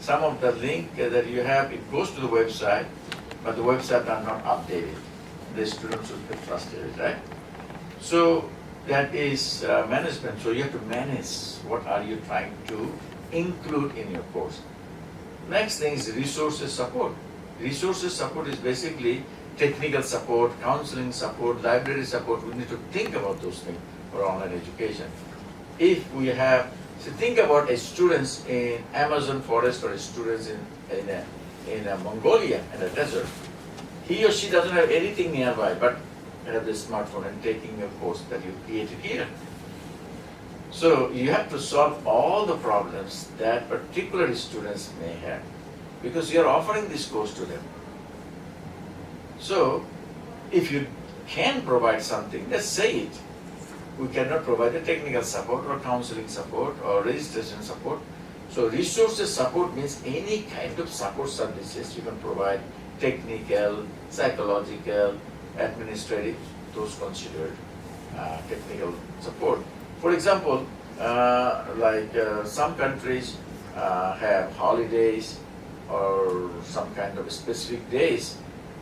some of the link that you have, it goes to the website, but the website are not updated. The students will get frustrated, right? So that is management. So you have to manage what are you trying to include in your course. Next thing is resources support. Resources support is basically technical support, counseling support, library support. We need to think about those things for online education. If we have, so think about a students in Amazon forest or students in Mongolia, in a desert. He or she doesn't have anything nearby, but have the smartphone and taking a course that you created here. So you have to solve all the problems that particular students may have, because you are offering this course to them. So if you can provide something, let's say it. We cannot provide the technical support or counseling support or registration support. So resources support means any kind of support services you can provide, technical, psychological, administrative, those considered technical support. For example, some countries have holidays or some kind of specific days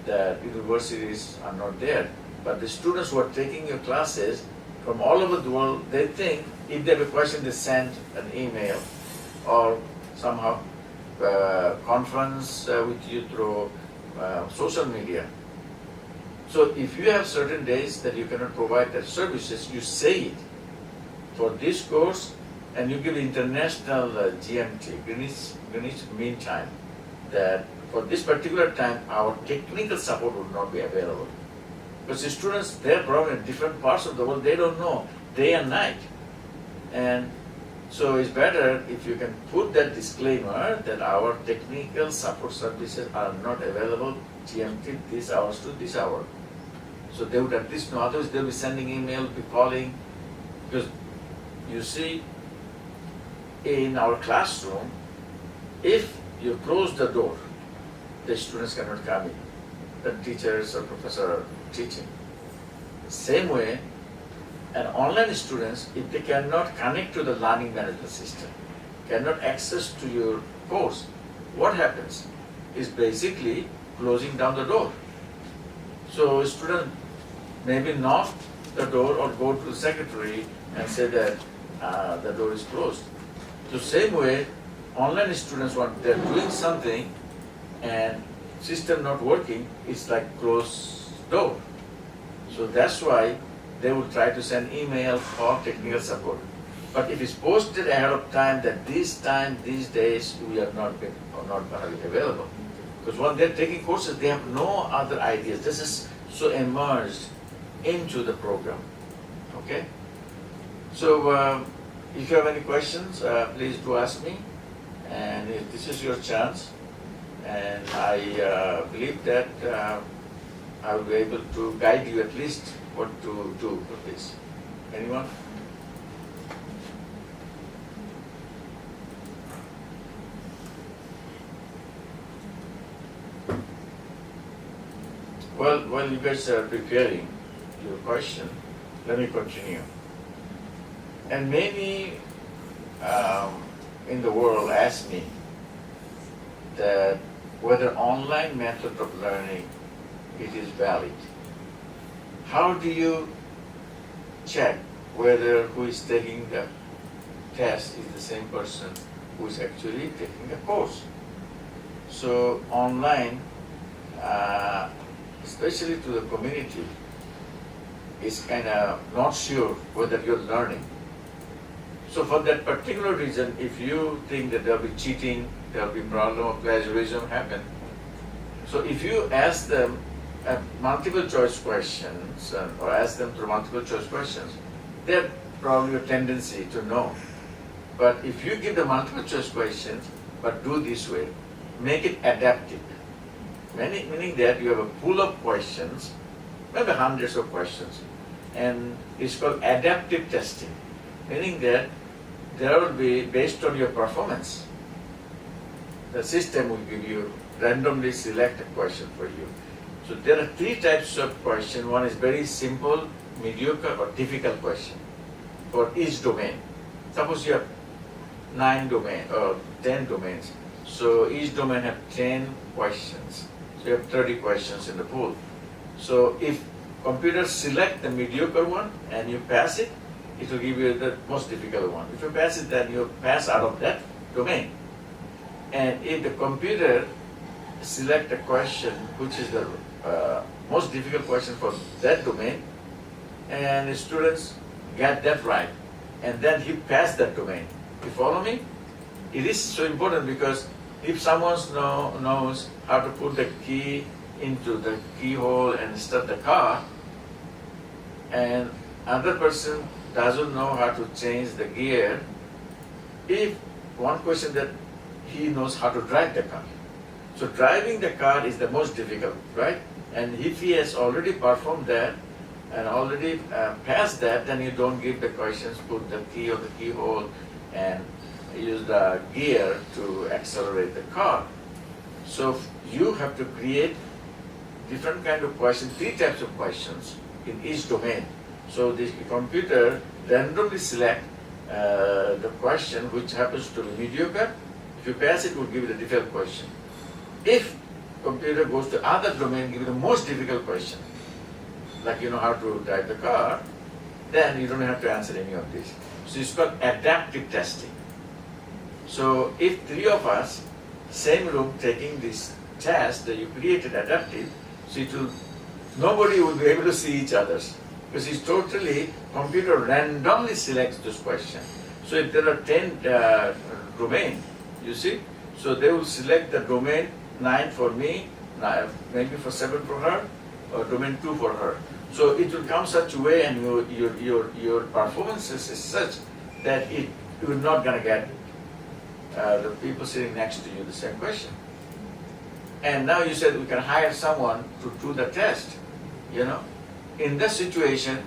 that universities are not there. But the students who are taking your classes from all over the world, they think if they have a question, they send an email or somehow conference with you through social media. So if you have certain days that you cannot provide the services, you say it for this course, and you give international GMT, Greenwich Mean Time, that for this particular time, our technical support would not be available. Because the students, they're probably in different parts of the world, they don't know day and night. And so it's better if you can put that disclaimer that our technical support services are not available GMT this hours to this hour. So they would at least know, otherwise they'll be sending email, be calling. Because you see, in our classroom, if you close the door, the students cannot come in. The teachers or professor are teaching. Same way, and online students, if they cannot connect to the learning management system, cannot access to your course, what happens is basically closing down the door. So a student maybe knock the door or go to the secretary and say that the door is closed. So same way, online students, when they're doing something and system not working, it's like closed door. So that's why they will try to send email or technical support. But if it's posted ahead of time that this time, these days, we are not going to be available. Because when they're taking courses, they have no other ideas. This is so immersed into the program. Okay? So if you have any questions, please do ask me. And this is your chance. And I believe that I will be able to guide you at least what to do for this. Anyone? Well, while you guys are preparing your question, let me continue. And many in the world ask me that whether online method of learning it is valid. How do you check whether who is taking the test is the same person who is actually taking the course? So online, especially to the community, is kind of not sure whether you're learning. So for that particular reason, if you think that there'll be cheating, there'll be problem of plagiarism happen. So if you ask them multiple choice questions or ask them through multiple choice questions, they have probably a tendency to know. But if you give the multiple choice questions, but do this way, make it adaptive. Meaning that you have a pool of questions, maybe hundreds of questions, and it's called adaptive testing. Meaning that there will be, based on your performance, the system will give you, randomly select a question for you. So there are three types of question. One is very simple, mediocre, or difficult question for each domain. Suppose you have 9 domains or 10 domains. So each domain have 10 questions. So you have 30 questions in the pool. So if computers select the mediocre one and you pass it, it will give you the most difficult one. If you pass it, then you pass out of that domain. And if the computer select a question which is the most difficult question for that domain, and the students get that right, and then he passed that domain. You follow me? It is so important because if someone knows how to put the key into the keyhole and start the car, and another person doesn't know how to change the gear, if one question that he knows how to drive the car. So driving the car is the most difficult, right? And if he has already performed that and already passed that, then you don't give the questions, put the key or the keyhole and use the gear to accelerate the car. So you have to create different kind of questions, 3 types of questions in each domain. So the computer randomly select the question which happens to be mediocre. If you pass it, it will give you the difficult question. If computer goes to other domain, give you the most difficult question, like you know how to drive the car, then you don't have to answer any of this. So it's called adaptive testing. So if 3 of us, same room, taking this test that you created adaptive, so it will, nobody will be able to see each other's, because it's totally, computer randomly selects those questions. So if there are 10 domain, you see, so they will select the domain 9 for me, maybe for 7 for her, or domain 2 for her. So it will come such a way, and your performances is such that you're not going to get the people sitting next to you the same question. And now you said we can hire someone to do the test, you know. In that situation,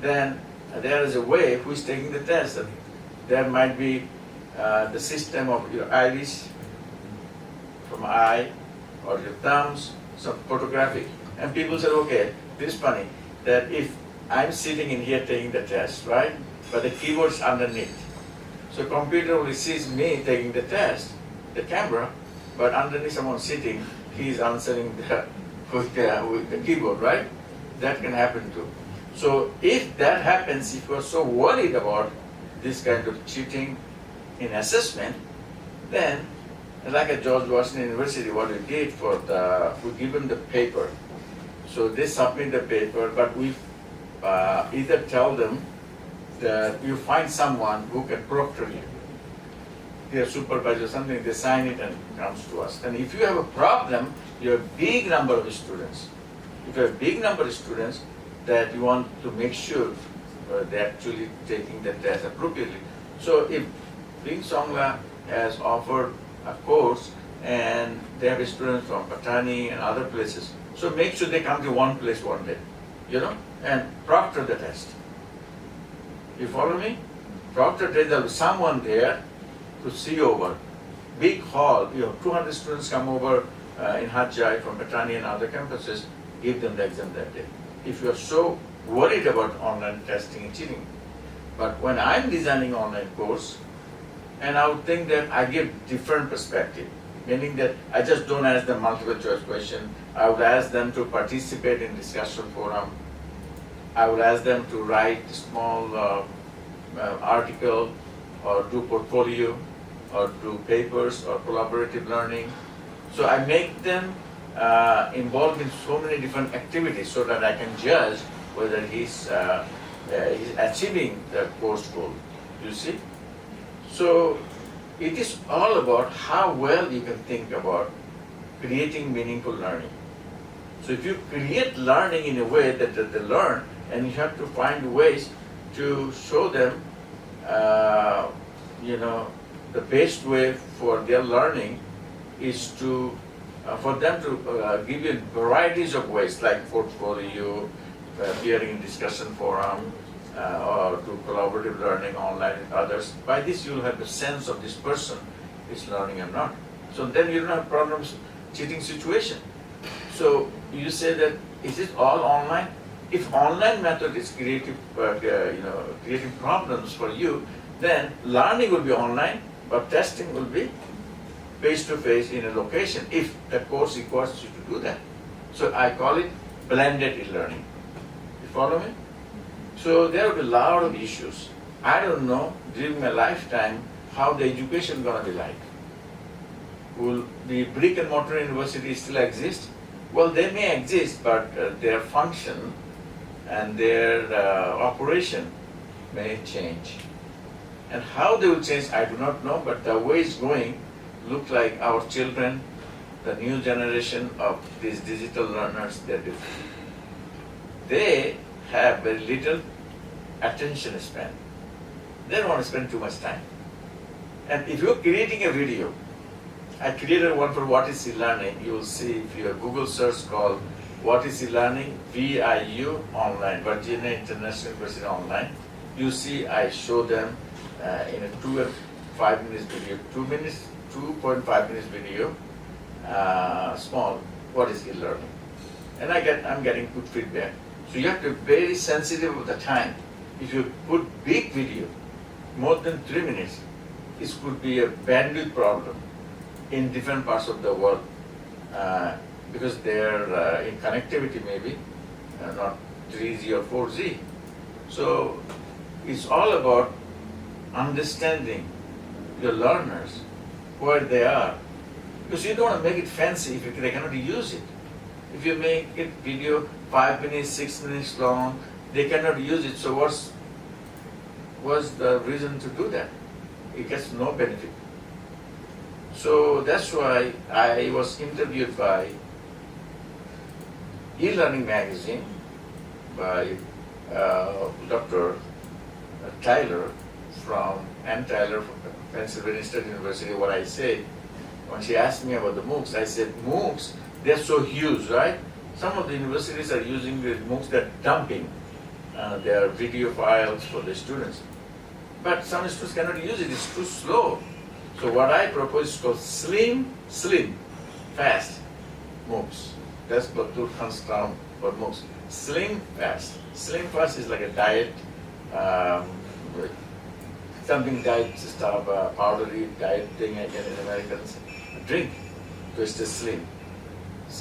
then there is a way who is taking the test. And there might be the system of your iris from eye or your thumbs, some photographic. And people say, okay, this is funny, that if I'm sitting in here taking the test, right, but the keyboard's underneath. So computer only sees me taking the test, the camera, but underneath someone sitting, he's answering with the keyboard, right? That can happen too. So if that happens, if you're so worried about this kind of cheating in assessment, then like at George Washington University, what we did we give them the paper. So they submit the paper, but we either tell them that you find someone who can proctor you, their supervisor or something, they sign it and it comes to us. And if you have a problem, you have a big number of students. If you have a big number of students, that you want to make sure they're actually taking the test appropriately. So if Prince of Songkla has offered a course and they have students from Patani and other places, so make sure they come to one place one day, you know, and proctor the test. You follow me? Proctor test, there will be someone there to see over. Big hall, 200 students come over in Hajjai from Patani and other campuses, give them the exam that day. If you're so worried about online testing and cheating. But when I'm designing online course, and I would think that I give different perspective, meaning that I just don't ask them multiple choice question. I would ask them to participate in discussion forum. I would ask them to write small article or do portfolio or do papers or collaborative learning. So I make them involved in so many different activities so that I can judge whether he's achieving the course goal, you see. So it is all about how well you can think about creating meaningful learning. So if you create learning in a way that they learn, and you have to find ways to show them, the best way for their learning is to for them to give you varieties of ways, like portfolio, appearing in discussion forum, or to collaborative learning online with others. By this, you'll have the sense of this person is learning or not. So then you don't have problems, cheating situation. So you say that, is it all online? If online method is creating problems for you, then learning will be online, but testing will be face-to-face in a location if the course requires you to do that. So I call it blended e-learning. You follow me? So there will be a lot of issues. I don't know during my lifetime how the education is going to be like. Will the brick and mortar universities still exist? Well, they may exist, but their function and their operation may change. And how they will change, I do not know, but the way it's going, look like our children, the new generation of these digital learners, they're different. They have very little attention span. They don't want to spend too much time. And if you're creating a video, I created one for What is E-Learning. You will see if you have Google search called What is E-Learning, VIU Online, Virginia International University Online. You see I show them in a 2.5 minutes video, 2.5 minutes video, small, what is e-learning. And I'm getting good feedback. So you have to be very sensitive of the time. If you put big video, more than 3 minutes, it could be a bandwidth problem in different parts of the world because they're in connectivity maybe, not 3G or 4G. So it's all about understanding your learners, where they are. Because you don't want to make it fancy if they cannot use it. If you make it video 5 minutes, 6 minutes long, they cannot use it, so what's the reason to do that? It gets no benefit. So that's why I was interviewed by e-learning magazine by Dr. Tyler from Pennsylvania State University. What I said, when she asked me about the MOOCs, I said, MOOCs, they're so huge, right? Some of the universities are using the MOOCs, they're dumping their video files for the students. But some students cannot use it, it's too slow. So what I propose is called slim, fast MOOCs. That's Badrul Khan's term for MOOCs. Slim, fast. Slim, fast is like a diet, something diet stuff, powdery diet thing again in Americans drink. So it's just slim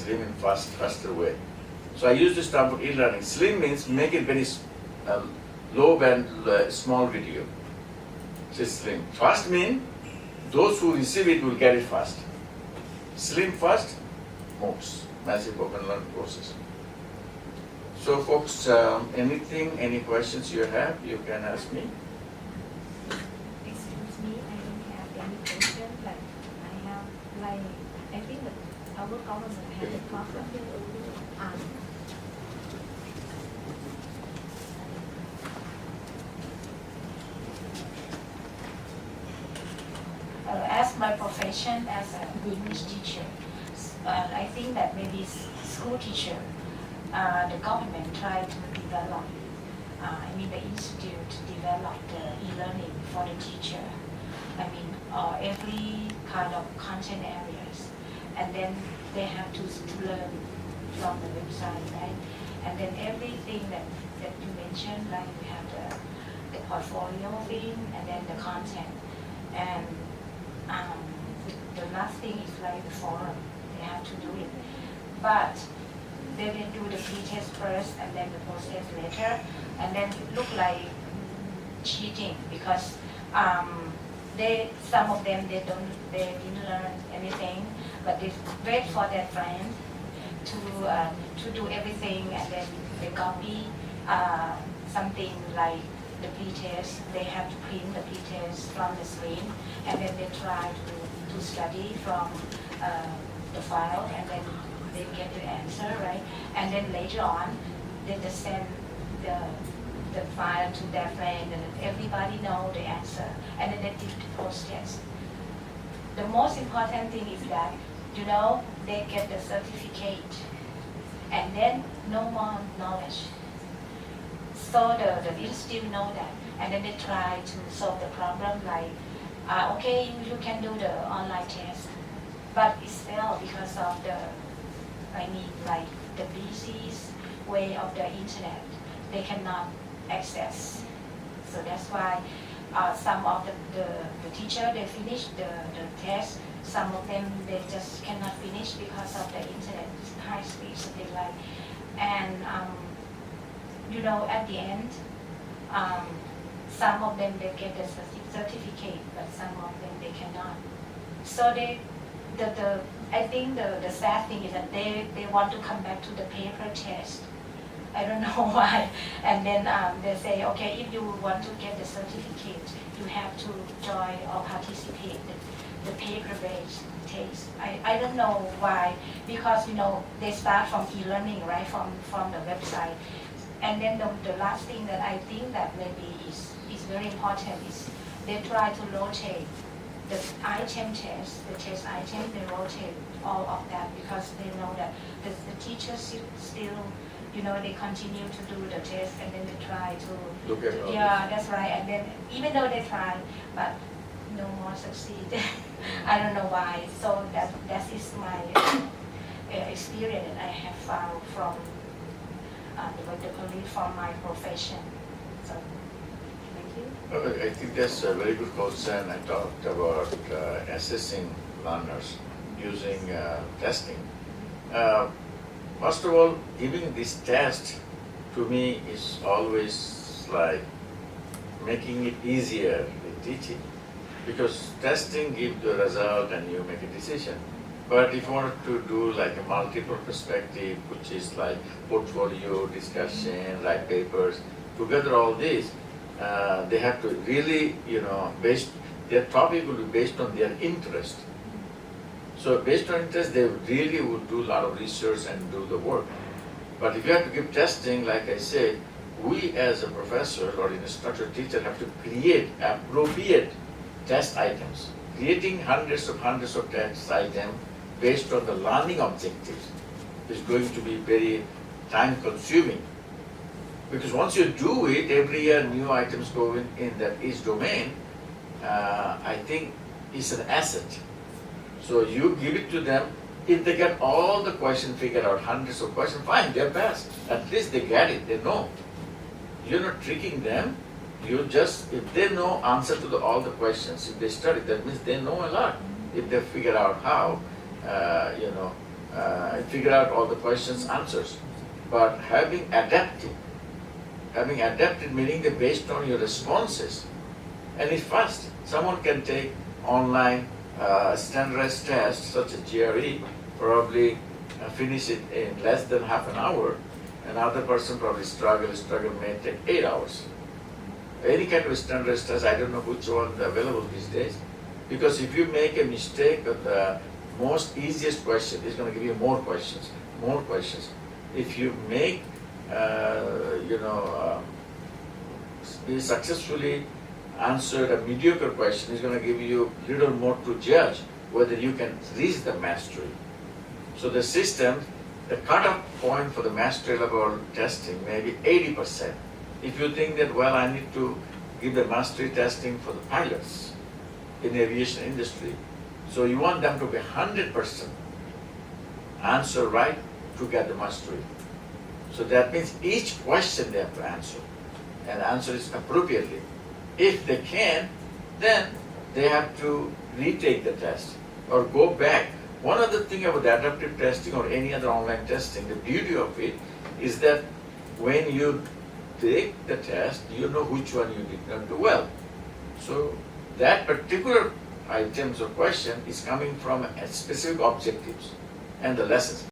in faster way. So I use this term for e-learning. Slim means make it very low band, small video. So it's slim. Fast means those who receive it will get it fast. Slim, fast, MOOCs, massive open learning courses. So folks, any questions you have, you can ask me. Excuse me, I don't have any question, but I have, I think that our government has a problem. As my profession as an English teacher, I think that maybe school teacher, the government try to develop, the institute develop the e-learning for the teacher. Every kind of content areas, and then they have to learn from the website, right? And then everything that you mentioned, like we have the portfolio thing, and then the content, and the last thing is like the forum. They have to do it, but they will do the pre-test first and then the post-test later, and then it look like cheating because some of them they didn't learn anything, but they wait for their friend to do everything, and then they copy something like the pre-test. They have to print the pre-test from the screen, and then they try to study from the file, and then they get the answer, right? And then later on, they just send the file to their friend, and everybody know the answer, and then they did the post-test. The most important thing is that, they get the certificate, and then no more knowledge. So the institute know that, and then they try to solve the problem like, okay, you can do the online test, but it's failed because of the busy way of the internet. They cannot access. So that's why some of the teacher, they finish the test some of them they just cannot finish because of the internet high speed, something like. And you know, at the end, some of them they get the certificate, but some of them they cannot. So I think the sad thing is that they want to come back to the paper test. I don't know why. And then they say, okay, if you want to get the certificate, you have to join or participate the paper-based test. I don't know why, because you know they start from e-learning, right, from the website. And then the last thing that I think that maybe is very important is they try to rotate the item test, the test item, they rotate all of that because they know that the teachers still, you know, they continue to do the test and then they try to look at all yeah, that's right. And then even though they try, but no more succeed. I don't know why. So that is my experience that I have found from the colleague from my profession. So thank you. I think that's a very good concern. I talked about assessing learners using testing. First of all, giving this test to me is always like making it easier with teaching, because testing gives the result and you make a decision. But if you wanted to do like a multiple perspective, which is like portfolio discussion, write papers, together all this, they have to really, you know, their topic will be based on their interest. So based on interest, they really would do a lot of research and do the work. But if you have to give testing, like I said, we as a professor or an instructor teacher have to create appropriate test items. Creating hundreds of test items based on the learning objectives is going to be very time consuming. Because once you do it, every year new items go in that each domain, I think it's an asset. So you give it to them, if they get all the questions figured out, hundreds of questions, fine, they're best. At least they get it, they know. You're not tricking them, you just, if they know answer to all the questions, if they study, that means they know a lot. If they figure out how, figure out all the questions, answers. But having adapted meaning that based on your responses, and it's fast. Someone can take online standardized test such as GRE, probably finish it in less than half an hour. Another person probably struggle may take 8 hours. Any kind of standardized test, I don't know which one is available these days. Because if you make a mistake of the most easiest question, it's going to give you more questions. If you make, you successfully answered a mediocre question, it's going to give you little more to judge whether you can reach the mastery. So the system, the cutoff point for the mastery level testing may be 80%. If you think that, well, I need to give the mastery testing for the pilots in the aviation industry, so you want them to be 100% answer right to get the mastery. So that means each question they have to answer, and answer it appropriately. If they can, then they have to retake the test or go back. One other thing about adaptive testing or any other online testing, the beauty of it is that when you take the test, you know which one you did not do well. So that particular items or question is coming from a specific objectives and the lessons.